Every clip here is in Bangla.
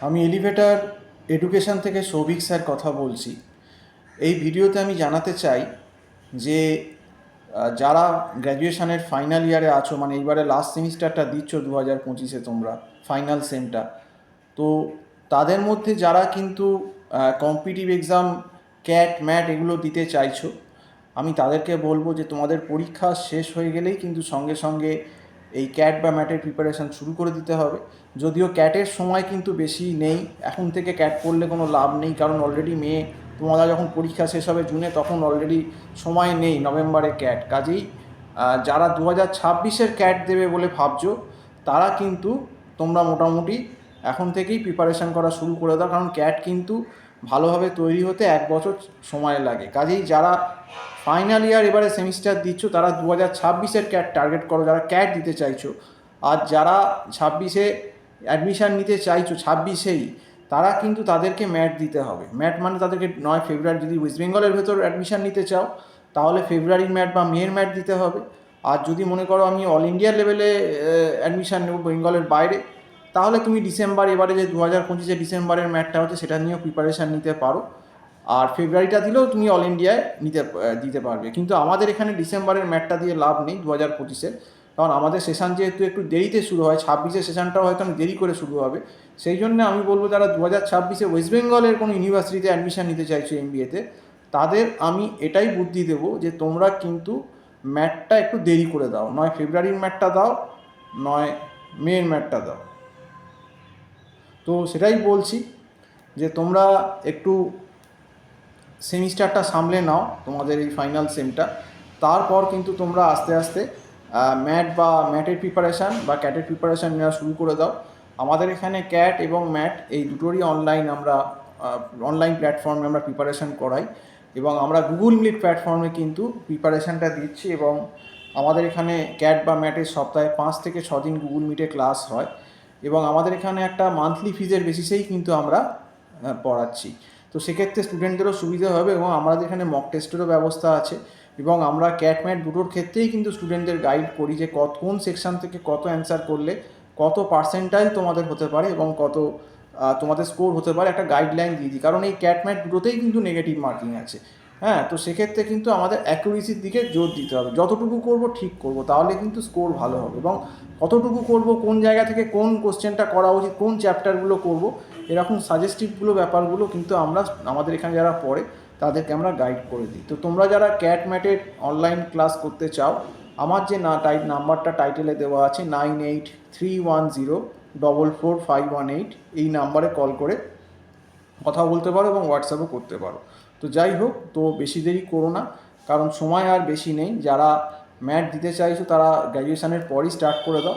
আমি এলিভেটর এডুকেশন থেকে সৌভিক স্যার কথা বলছি। এই ভিডিওতে আমি জানাতে চাই যে যারা গ্র্যাজুয়েশনের ফাইনাল ইয়ারে আছো, মানে এইবারে লাস্ট সেমিস্টারটা দিচ্ছ 2025-এ তোমরা ফাইনাল সেমটা, তো তাদের মধ্যে যারা কিন্তু কম্পিটিটিভ এক্সাম ক্যাট ম্যাট এগুলো দিতে চাইছো, আমি তাদেরকে বলবো যে তোমাদের পরীক্ষা শেষ হয়ে গেলেই কিন্তু সঙ্গে সঙ্গে এই ক্যাট বা ম্যাটের প্রিপারেশান শুরু করে দিতে হবে। যদিও ক্যাটের সময় কিন্তু বেশি নেই, এখন থেকে ক্যাট করলে কোনো লাভ নেই, কারণ অলরেডি মে তোমরা যখন পরীক্ষা শেষ হবে জুনে, তখন অলরেডি সময় নেই নভেম্বরে ক্যাট। কাজেই যারা 2026-এর ক্যাট দেবে বলে ভাবছো, তারা কিন্তু তোমরা মোটামুটি এখন থেকেই প্রিপারেশান করা শুরু করে দাও, কারণ ক্যাট কিন্তু ভালোভাবে তৈরি হতে 1 বছর সময় লাগে। কাজেই যারা ফাইনাল ইয়ার এবারে সেমিস্টার দিচ্ছ, তারা 2026-এর ক্যাট টার্গেট করো, যারা ক্যাট দিতে চাইছো। আর যারা 26-এ অ্যাডমিশান নিতে চাইছো 26-এই, তারা কিন্তু তাদেরকে ম্যাট দিতে হবে। ম্যাট মানে তাদেরকে 9 ফেব্রুয়ারি, যদি ওয়েস্ট বেঙ্গলের ভেতর অ্যাডমিশান নিতে চাও তাহলে ফেব্রুয়ারির ম্যাট বা মেয়ের ম্যাট দিতে হবে। আর যদি মনে করো আমি অল ইন্ডিয়া লেভেলে অ্যাডমিশান নেব বেঙ্গলের বাইরে, তাহলে তুমি ডিসেম্বর, এবারে যে 2025-এ ডিসেম্বরের ম্যাটটা হচ্ছে সেটা নিয়েও প্রিপারেশান নিতে পারো। আর ফেব্রুয়ারিটা দিলেও তুমি অল ইন্ডিয়ায় দিতে পারবে। কিন্তু আমাদের এখানে ডিসেম্বরের ম্যাটটা দিয়ে লাভ নেই 2025-এর, কারণ আমাদের সেশন যেহেতু একটু দেরিতে শুরু হয়, 26-এর সেশনটাও হয়তো অনেক দেরি করে শুরু হবে। সেই জন্য আমি বলবো যারা 2026-এ ওয়েস্ট বেঙ্গলের কোনো ইউনিভার্সিটিতে অ্যাডমিশান নিতে চাইছো এমবিএতে, তাদের আমি এটাই বুদ্ধি দেবো যে তোমরা কিন্তু ম্যাটটা একটু দেরি করে দাও, নয় ফেব্রুয়ারির ম্যাটটা দাও, নয় মেয়ের ম্যাটটা দাও। তো সেটাই বলছি যে তোমরা একটু সেমিস্টারটা সামলে নাও তোমাদের এই ফাইনাল সেমটা, তারপর কিন্তু তোমরা আস্তে আস্তে ম্যাট বা ম্যাটের প্রিপারেশান বা ক্যাটের প্রিপারেশান নেওয়া শুরু করে দাও। আমাদের এখানে ক্যাট এবং ম্যাট এই দুটোরই অনলাইন প্ল্যাটফর্মে আমরা প্রিপারেশান করাই, এবং আমরা গুগল মিট প্ল্যাটফর্মে কিন্তু প্রিপারেশানটা দিচ্ছি। এবং আমাদের এখানে ক্যাট বা ম্যাটের সপ্তাহে 5 থেকে 6 দিন গুগল মিটে ক্লাস হয়, এবং আমাদের এখানে একটা মান্থলি ফিজের বেসিসেই কিন্তু আমরা পড়াচ্ছি। তো সেক্ষেত্রে স্টুডেন্টদেরও সুবিধা হবে, এবং আমাদের এখানে মক টেস্টেরও ব্যবস্থা আছে। এবং আমরা ক্যাট ম্যাট দুটোর ক্ষেত্রেই কিন্তু স্টুডেন্টদের গাইড করি যে কোন সেকশন থেকে কত অ্যান্সার করলে কত পার্সেন্টাইল তোমাদের হতে পারে এবং কত তোমাদের স্কোর হতে পারে, একটা গাইডলাইন দিয়ে দিই। কারণ এই ক্যাট ম্যাট দুটোতেই কিন্তু নেগেটিভ মার্কিং আছে। হ্যাঁ, তো সেক্ষেত্রে কিন্তু আমাদের অ্যাকুরেসির দিকে জোর দিতে হবে। যতটুকু করব ঠিক করব, তাহলে কিন্তু স্কোর ভালো হবে। এবং কতটুকু করব, কোন জায়গা থেকে কোন কোশ্চেনটা করা উচিত, কোন চ্যাপ্টারগুলো করব, এরকম সাজেস্টিভগুলো ব্যাপারগুলো কিন্তু আমরা আমাদের এখানে যারা পড়ে তাদেরকে আমরা গাইড করে দিই। তো তোমরা যারা ক্যাট ম্যাটের অনলাইন ক্লাস করতে চাও, আমার যে নাম্বারটা টাইটেলে দেওয়া আছে 9831044518, এই নাম্বারে কল করে কথা বলতে পারো এবং হোয়াটসঅ্যাপও করতে পারো। তো যাই হোক, তো বেশি দেরি করো না, কারণ সময় আর বেশি নেই। যারা ম্যাট দিতে চাইছো তারা গ্র্যাজুয়েশনের পরই স্টার্ট করে দাও,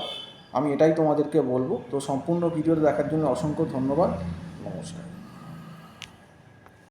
আমি এটাই তোমাদেরকে বলবো। তো সম্পূর্ণ ভিডিওটা দেখার জন্য অসংখ্য ধন্যবাদ। নমস্কার।